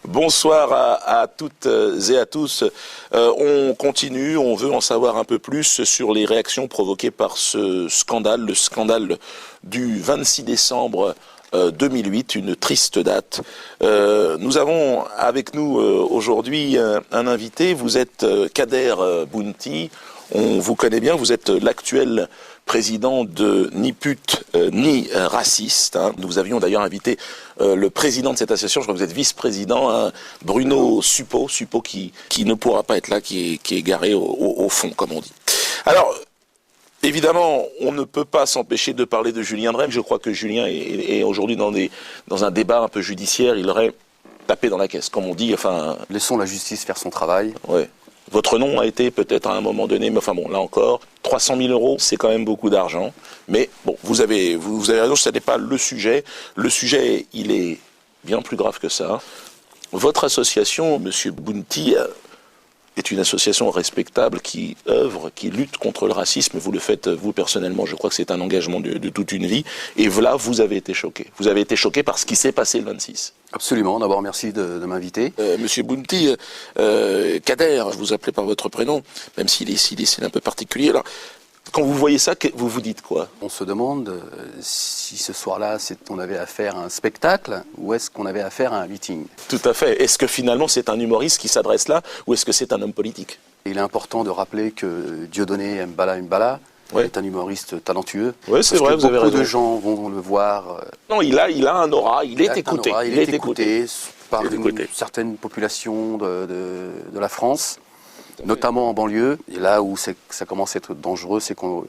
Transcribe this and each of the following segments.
Bonsoir à toutes et à tous. On continue, on veut en savoir un peu plus sur les réactions provoquées par ce scandale, le scandale du 26 décembre 2008, une triste date. Nous avons avec nous aujourd'hui un invité. Vous êtes Kader Bounty. On vous connaît bien, vous êtes l'actuel président de Ni Pute Ni Raciste. Hein. Nous avions d'ailleurs invité le président de cette association, je crois que vous êtes vice-président, hein, Bruno Suppot qui ne pourra pas être là, qui est garé au fond, comme on dit. Alors, évidemment, on ne peut pas s'empêcher de parler de Julien Dray. Je crois que Julien est aujourd'hui dans un débat un peu judiciaire. Il aurait tapé dans la caisse, comme on dit. Enfin, laissons la justice faire son travail. Ouais. Votre nom a été peut-être à un moment donné, mais enfin bon, là encore, 300 000 euros, c'est quand même beaucoup d'argent. Mais bon, vous avez raison, ce n'est pas le sujet. Le sujet, il est bien plus grave que ça. Votre association, Monsieur Bounty, est une association respectable qui œuvre, qui lutte contre le racisme. Vous le faites, vous personnellement, je crois que c'est un engagement de toute une vie. Et là, vous avez été choqué. Vous avez été choqué par ce qui s'est passé le 26. Absolument. D'abord, merci de m'inviter. Monsieur Bounty, Kader, je vous appelais par votre prénom, même s'il est un peu particulier. Alors, quand vous voyez ça, vous vous dites quoi? On se demande si ce soir-là, on avait affaire à un spectacle ou est-ce qu'on avait affaire à un meeting. Tout à fait. Est-ce que finalement c'est un humoriste qui s'adresse là ou est-ce que c'est un homme politique? Il est important de rappeler que Dieudonné Mbala est un humoriste talentueux. Oui, c'est vrai, vous avez raison. Beaucoup de gens vont le voir. Non, il a un aura, il est écouté. Il est écouté par une certaine population de la France. Notamment en banlieue, et là où ça commence à être dangereux, c'est qu'en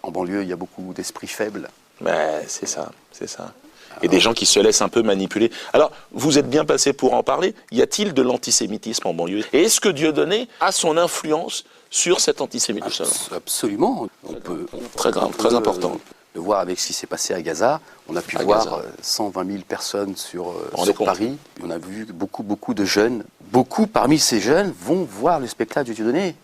banlieue, il y a beaucoup d'esprits faibles. Mais c'est ça. Et des gens qui se laissent un peu manipuler. Alors, vous êtes bien placé pour en parler. Y a-t-il de l'antisémitisme en banlieue? Et est-ce que Dieudonné a son influence sur cet antisémitisme? Absolument. Très grave, très important. De voir avec ce qui s'est passé à Gaza. On a pu voir 120 000 personnes sur Paris. On a vu beaucoup de jeunes. Beaucoup parmi ces jeunes vont voir le spectacle de Dieudonné.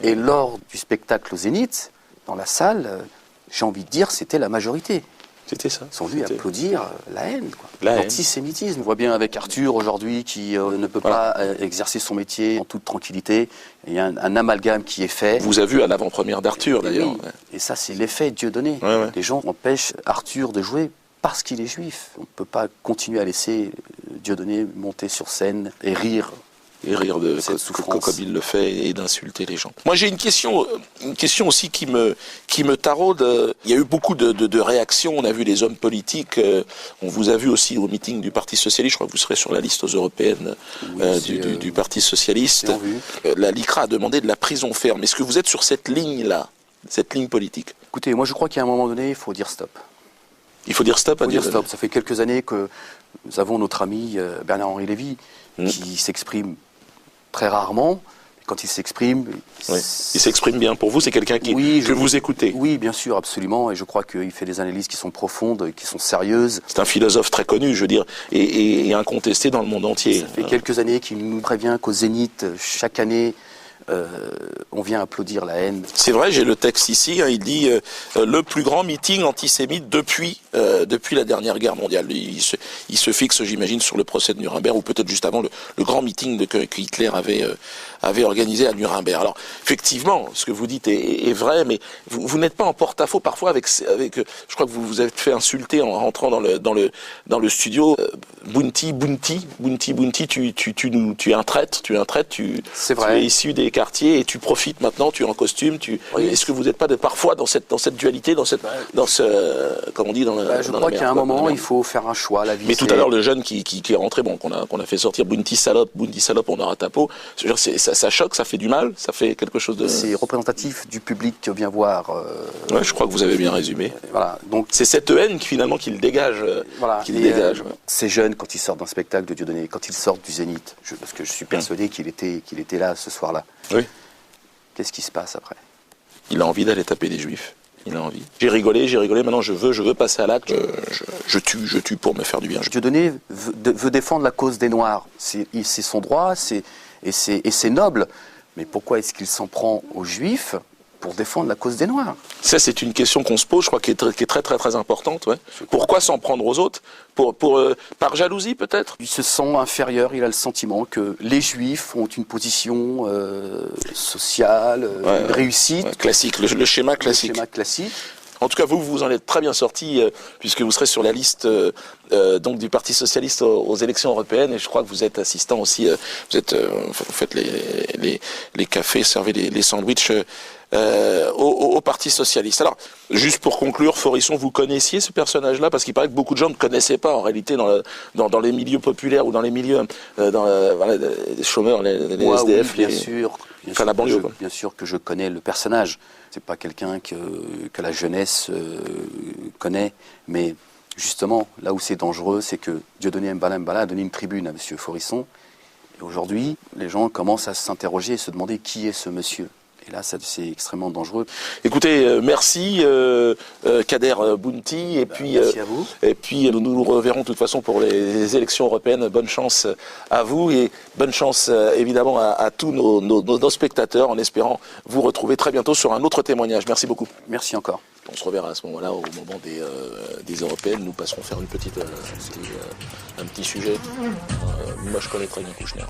Et lors du spectacle au Zénith, dans la salle, j'ai envie de dire, c'était la majorité. C'était ça. Ils sont venus applaudir la haine, l'antisémitisme. On voit bien avec Arthur aujourd'hui qui ne peut pas exercer son métier en toute tranquillité. Il y a un amalgame qui est fait. Vous avez vu à l'avant-première d'Arthur d'ailleurs. Oui. Et ça, c'est l'effet Dieudonné. Les gens empêchent Arthur de jouer parce qu'il est juif. On ne peut pas continuer à laisser Dieudonné monter sur scène et rire. De cette souffrance comme il le fait et d'insulter les gens. Moi j'ai une question aussi qui me taraude. Il y a eu beaucoup de réactions. On a vu les hommes politiques. On vous a vu aussi au meeting du Parti socialiste. Je crois que vous serez sur la liste aux européennes du Parti socialiste. La LICRA a demandé de la prison ferme. Est-ce que vous êtes sur cette ligne-là, cette ligne politique? Écoutez, moi je crois qu'à un moment donné, il faut dire stop. Il faut dire stop. Ça fait quelques années que nous avons notre ami Bernard-Henri Lévy qui s'exprime très rarement. Quand il s'exprime... Il s'exprime bien. Pour vous, c'est quelqu'un que vous écoutez? Oui, bien sûr, absolument. Et je crois qu'il fait des analyses qui sont profondes, qui sont sérieuses. C'est un philosophe très connu, je veux dire, et incontesté dans le monde entier. Ça fait quelques années qu'il nous prévient qu'au Zénith, chaque année, on vient applaudir la haine. C'est vrai, j'ai le texte ici, il dit le plus grand meeting antisémite depuis la dernière guerre mondiale. Il se fixe, j'imagine, sur le procès de Nuremberg, ou peut-être juste avant le grand meeting que Hitler avait organisé à Nuremberg. Alors, effectivement, ce que vous dites est vrai, mais vous n'êtes pas en porte-à-faux parfois avec, je crois que vous vous êtes fait insulter en rentrant dans le studio. Bounty, tu es un traître, tu es issu des quartiers et tu profites maintenant, tu es en costume, Est-ce que vous n'êtes pas parfois dans cette dualité, comme on dit, je crois qu'à un moment, il faut faire un choix, la vie. Mais tout à l'heure, le jeune qui est rentré, qu'on a fait sortir, Bounty salope, on aura ta peau. Ça choque, ça fait du mal, ça fait quelque chose de... C'est représentatif du public qui vient voir. Ouais, je crois que vous avez bien résumé. Voilà, donc c'est cette haine finalement qu'il dégage. Ces jeunes, quand ils sortent d'un spectacle de Dieudonné, quand ils sortent du Zénith, parce que je suis persuadé qu'il était là ce soir-là. Oui. Qu'est-ce qui se passe après? Il a envie d'aller taper des juifs. Il a envie. J'ai rigolé, maintenant je veux passer à l'acte, je tue pour me faire du bien. Dieudonné veut défendre la cause des Noirs. C'est son droit, et c'est noble. Mais pourquoi est-ce qu'il s'en prend aux Juifs pour défendre la cause des Noirs. Ça, c'est une question qu'on se pose, je crois, qui est très importante. Ouais. Pourquoi s'en prendre aux autres? Par jalousie, peut-être? Il se sent inférieur, il a le sentiment que les Juifs ont une position sociale, une réussite. Ouais, classique, le schéma classique. Le schéma classique. En tout cas, vous en êtes très bien sorti, puisque vous serez sur la liste donc du Parti socialiste aux élections européennes, et je crois que vous êtes assistant aussi. Vous faites les cafés, servez les sandwichs au Parti socialiste. Alors, juste pour conclure, Forisson, vous connaissiez ce personnage-là, parce qu'il paraît que beaucoup de gens ne connaissaient pas en réalité dans les milieux populaires ou dans les milieux les chômeurs, les SDF, oui, bien sûr, la banlieue. Bien sûr que je connais le personnage. C'est pas quelqu'un que la jeunesse connaît, mais justement, là où c'est dangereux, c'est que Dieudonné Mbala a donné une tribune à M. Forisson. Et aujourd'hui, les gens commencent à s'interroger et se demander qui est ce monsieur. Et là, c'est extrêmement dangereux. Écoutez, merci Kader Bounty. Et puis, merci à vous. Et puis, nous nous reverrons de toute façon pour les élections européennes. Bonne chance à vous et bonne chance évidemment à tous nos spectateurs, en espérant vous retrouver très bientôt sur un autre témoignage. Merci beaucoup. Merci encore. On se reverra à ce moment-là, au moment des européennes. Nous passerons faire un petit sujet. Moi, je connais très bien Kouchner.